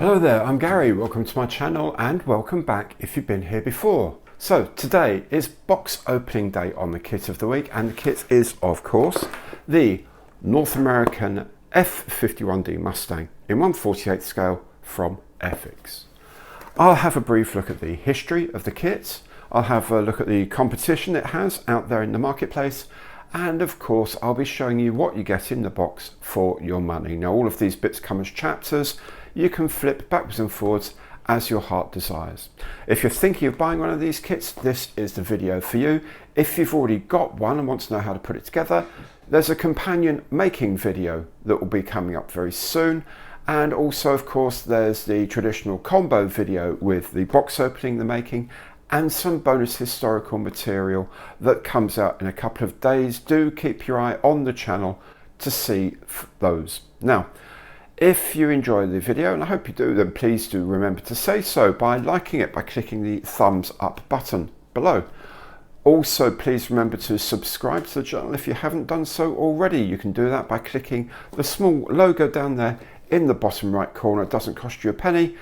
Hello there, I'm Gary. Welcome to my channel and welcome back if you've been here before. So today is box opening day on the kit of the week, and the kit is of course the North American F-51D Mustang in 1/48 scale from Airfix. I'll have a brief look at the history of the kit. I'll have a look at the competition it has out there in the marketplace, and of course I'll be showing you what you get in the box for your money. Now all of these bits come as chapters. You can flip backwards and forwards as your heart desires. If you're thinking of buying one of these kits, this is the video for you. If you've already got one and want to know how to put it together, there's a companion making video that will be coming up very soon. And also, of course, there's the traditional combo video with the box opening, the making, and some bonus historical material that comes out in a couple of days. Do keep your eye on the channel to see those. Now, if you enjoy the video, and I hope you do, then please do remember to say so by liking it, by clicking the thumbs up button below. Also, please remember to subscribe to the channel if you haven't done so already. You can do that by clicking the small logo down there in the bottom right corner. It doesn't cost you a penny,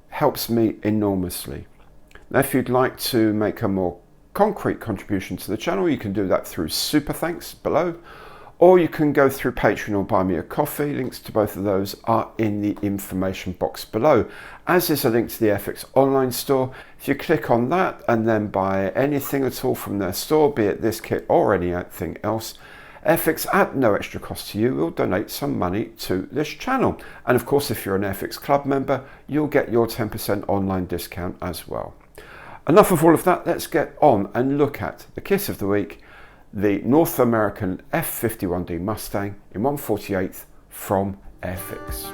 helps me enormously. Now, if you'd like to make a more concrete contribution to the channel, you can do that through super thanks below, or you can go through Patreon or buy me a coffee. Links to both of those are in the information box below, as is a link to the Airfix online store. If you click on that and then buy anything at all from their store, be it this kit or anything else, Airfix at no extra cost to you will donate some money to this channel. And of course, if you're an Airfix club member, you'll get your 10% online discount as well. Enough of all of that, let's get on and look at the kit of the week, the North American F-51D Mustang in 1/48 from Airfix.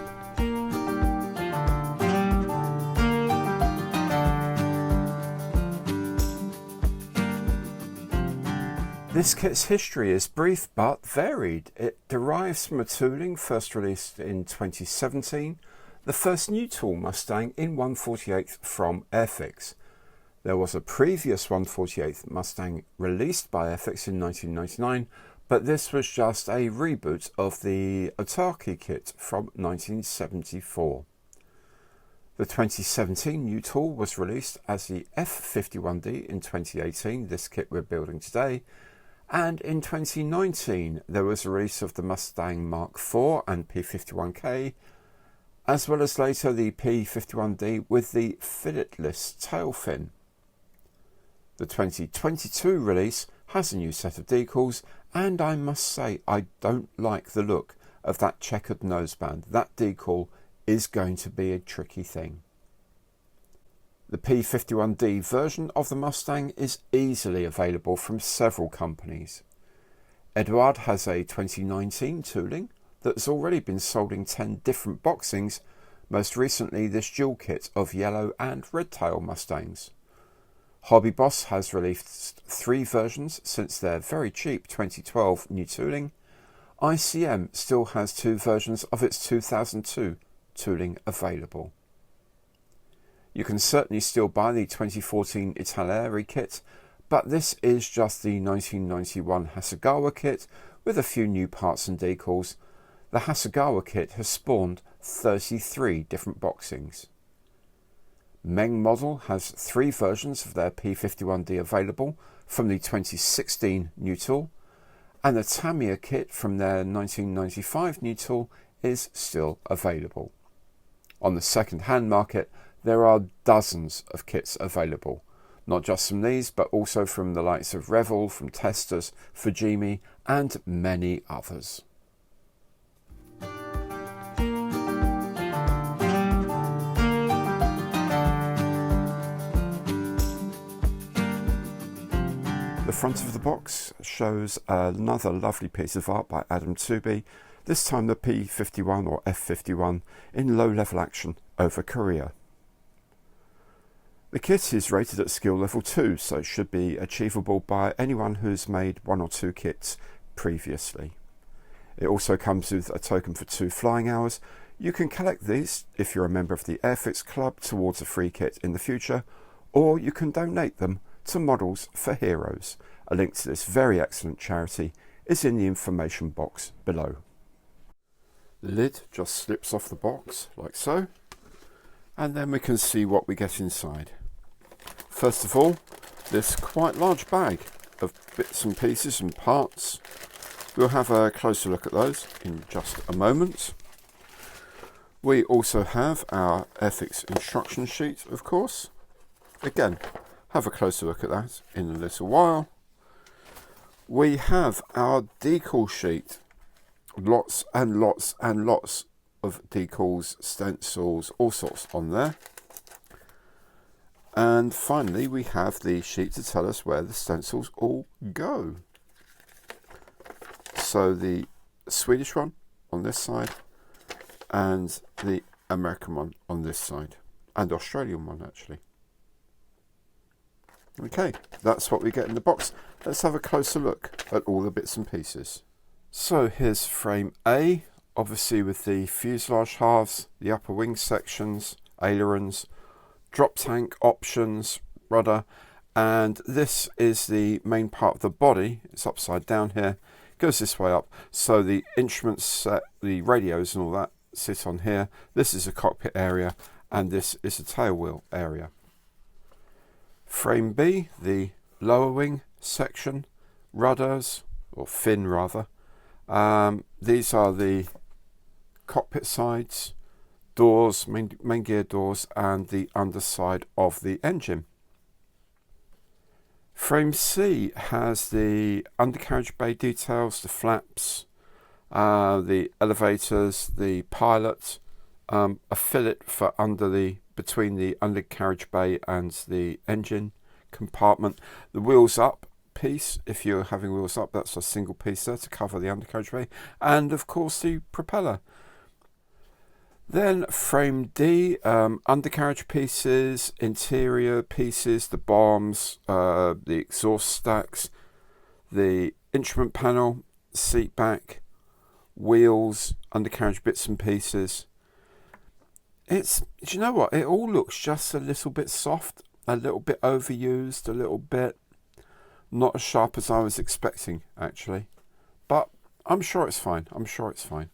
This kit's history is brief but varied. It derives from a tooling first released in 2017, the first new tool Mustang in 1/48 from Airfix. There was a previous 1/48 Mustang released by Airfix in 1999, but this was just a reboot of the Otaki kit from 1974. The 2017 new tool was released as the F-51D in 2018, this kit we're building today, and in 2019 there was a release of the Mustang Mark IV and P51K, as well as later the P51D with the filletless tail fin. The 2022 release has a new set of decals, and I must say I don't like the look of that checkered noseband. That decal is going to be a tricky thing. The P51D version of the Mustang is easily available from several companies. Eduard has a 2019 tooling that's already been sold in 10 different boxings, most recently this dual kit of yellow and red tail Mustangs. Hobby Boss has released 3 versions since their very cheap 2012 new tooling. ICM still has 2 versions of its 2002 tooling available. You can certainly still buy the 2014 Italeri kit, but this is just the 1991 Hasegawa kit with a few new parts and decals. The Hasegawa kit has spawned 33 different boxings. Meng Model has 3 versions of their P51D available from the 2016 new tool, and the Tamiya kit from their 1995 new tool is still available. On the second-hand market, there are dozens of kits available, not just from these, but also from the likes of Revell, from Testers, Fujimi, and many others. The front of the box shows another lovely piece of art by Adam Tooby, this time the P51 or F51 in low-level action over Korea. The kit is rated at skill level 2, so it should be achievable by anyone who's made 1 or 2 kits previously. It also comes with a token for 2 flying hours. You can collect these if you're a member of the Airfix Club towards a free kit in the future, or you can donate them to Models for Heroes. A link to this very excellent charity is in the information box below. The lid just slips off the box like so, and then we can see what we get inside. First of all, this quite large bag of bits and pieces and parts. We'll have a closer look at those in just a moment. We also have our Airfix instruction sheet, of course. Again, have a closer look at that in a little while. We have our decal sheet. Lots and lots and lots of decals, stencils, all sorts on there. And finally, we have the sheet to tell us where the stencils all go. So the Swedish one on this side, and the American one on this side, and Australian one actually. Okay, that's what we get in the box. Let's have a closer look at all the bits and pieces. So here's frame A, obviously with the fuselage halves, the upper wing sections, ailerons, drop tank options, rudder, and this is the main part of the body. It's upside down here, goes this way up. So the instruments set, the radios and all that sit on here. This is a cockpit area, and this is a tail wheel area. Frame B, the lower wing section, rudders, or fin rather. These are the cockpit sides, doors, main gear doors, and the underside of the engine. Frame C has the undercarriage bay details, the flaps, the elevators, the pilot, a fillet for between the undercarriage bay and the engine compartment, the wheels up piece. If you're having wheels up, that's a single piece there to cover the undercarriage bay, and of course the propeller. Then frame D, undercarriage pieces, interior pieces, the bombs, the exhaust stacks, the instrument panel, seat back, wheels, undercarriage bits and pieces. Do you know what? It all looks just a little bit soft, a little bit overused, a little bit not as sharp as I was expecting, actually. But I'm sure it's fine. I'm sure it's fine.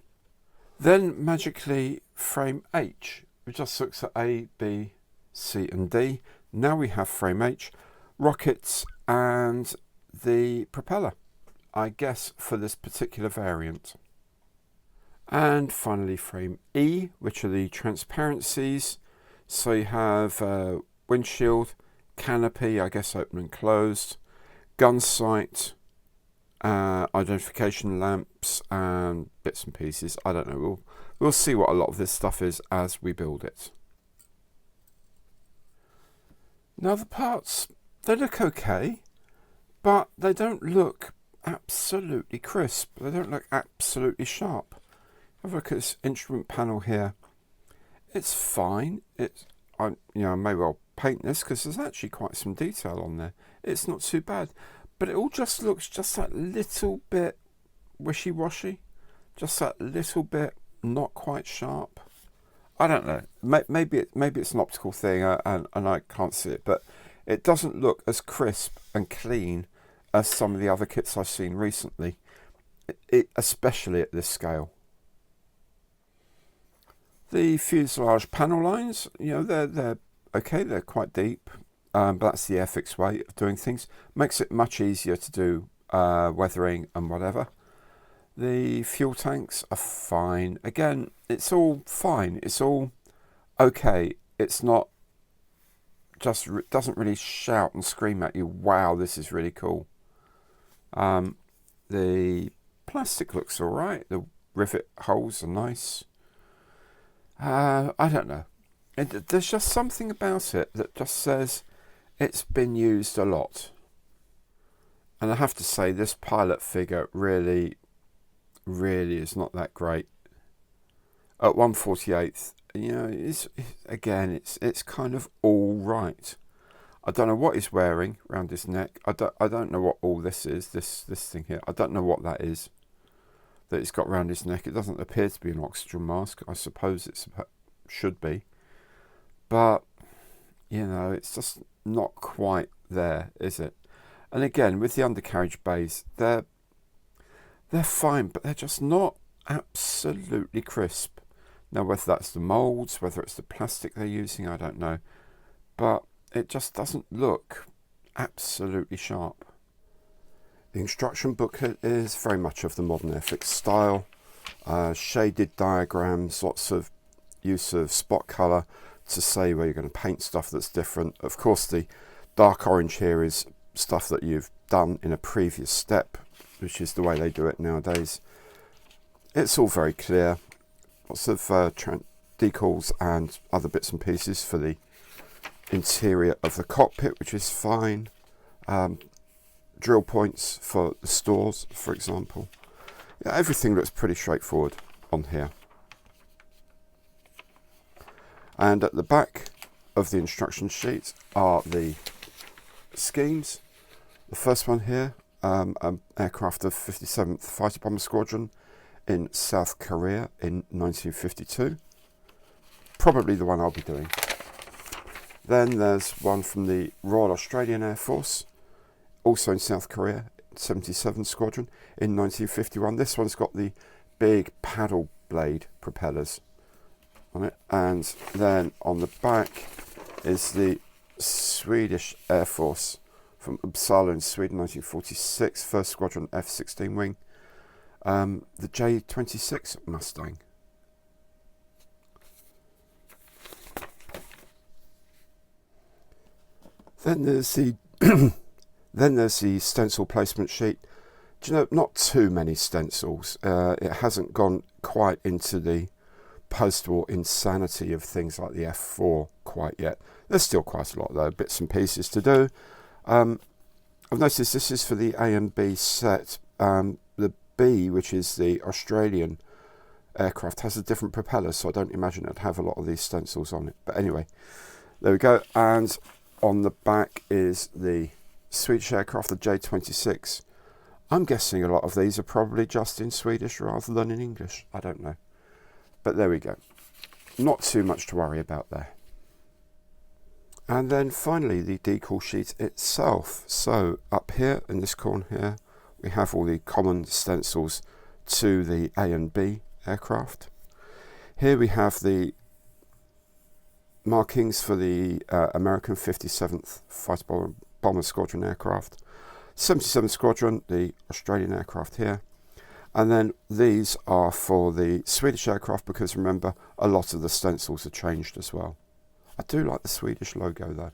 Then magically frame H, which just looks at A, B, C and D. Now we have frame H, rockets and the propeller, I guess, for this particular variant. And finally frame E, which are the transparencies. So you have windshield, canopy, I guess open and closed, gun sight, identification lamps and bits and pieces. I don't know. We'll see what a lot of this stuff is as we build it. Now the parts, they look okay, but they don't look absolutely crisp. They don't look absolutely sharp. Have a look at this instrument panel here. It's fine. I may well paint this because there's actually quite some detail on there. It's not too bad. But it all just looks just that little bit wishy-washy, just that little bit not quite sharp. I don't know. Maybe it's an optical thing and I can't see it, but it doesn't look as crisp and clean as some of the other kits I've seen recently, especially at this scale. The fuselage panel lines, they're okay. They're quite deep. But that's the Airfix way of doing things. Makes it much easier to do weathering and whatever. The fuel tanks are fine. Again, it's all fine. It's all okay. It's not just doesn't really shout and scream at you, wow, this is really cool. The plastic looks all right. The rivet holes are nice. I don't know. There's just something about it that just says it's been used a lot. And I have to say, this pilot figure really is not that great. At 1/48, it's kind of all right. I don't know what he's wearing around his neck. I don't know what all this is. This thing here. I don't know what that is that he's got around his neck. It doesn't appear to be an oxygen mask. I suppose it should be, but it's just not quite there, is it? And again, with the undercarriage bays, they're fine, but they're just not absolutely crisp. Now whether that's the moulds, whether it's the plastic they're using, I don't know. But it just doesn't look absolutely sharp. The instruction booklet is very much of the modern Airfix style. Shaded diagrams, lots of use of spot colour to say where you're going to paint stuff that's different. Of course the dark orange here is stuff that you've done in a previous step, which is the way they do it nowadays. It's all very clear. Lots of decals and other bits and pieces for the interior of the cockpit, which is fine. Drill points for the stores, for example. Yeah, everything looks pretty straightforward on here. And at the back of the instruction sheet are the schemes. The first one here, an aircraft of 57th Fighter Bomber Squadron in South Korea in 1952. Probably the one I'll be doing. Then there's one from the Royal Australian Air Force, also in South Korea, 77 Squadron in 1951. This one's got the big paddle blade propellers on it. And then on the back is the Swedish Air Force from Uppsala in Sweden, 1946, 1st Squadron F-16 wing, the J-26 Mustang. Then there's the then there's the stencil placement sheet. Do you know, not too many stencils. It hasn't gone quite into the post-war insanity of things like the F4 quite yet. There's still quite a lot though, bits and pieces to do. I've noticed this is for the A and B set. The B, which is the Australian aircraft, has a different propeller, so I don't imagine it'd have a lot of these stencils on it. But anyway, there we go. And on the back is the Swedish aircraft, the J-26. I'm guessing a lot of these are probably just in Swedish rather than in English. I don't know. But there we go. Not too much to worry about there. And then finally the decal sheet itself. So up here in this corner here, we have all the common stencils to the A and B aircraft. Here we have the markings for the American 57th Fighter Bomber Squadron aircraft, 77th Squadron, the Australian aircraft here, and then these are for the Swedish aircraft, because remember a lot of the stencils are changed as well. I do like the Swedish logo though.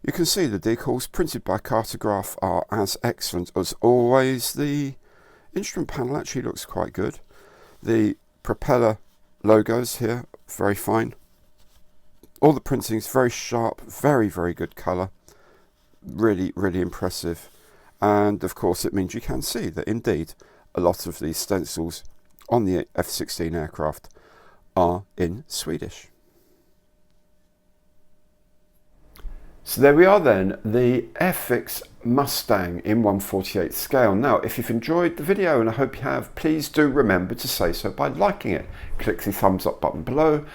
You can see the decals printed by Cartograph are as excellent as always. The instrument panel actually looks quite good. The propeller logos here, very fine. All the printing is very sharp, very, very good colour. Really, really impressive. And of course it means you can see that indeed a lot of these stencils on the F-16 aircraft are in Swedish. So there we are then, the Airfix Mustang in 1/48 scale. Now, if you've enjoyed the video, and I hope you have, please do remember to say so by liking it. Click the thumbs up button below.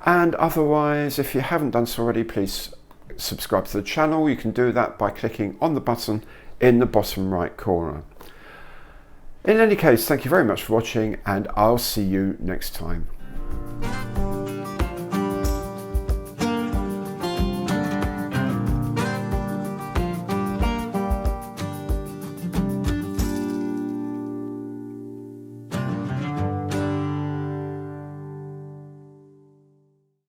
And otherwise, if you haven't done so already, please subscribe to the channel. You can do that by clicking on the button in the bottom right corner. In any case, thank you very much for watching, and I'll see you next time.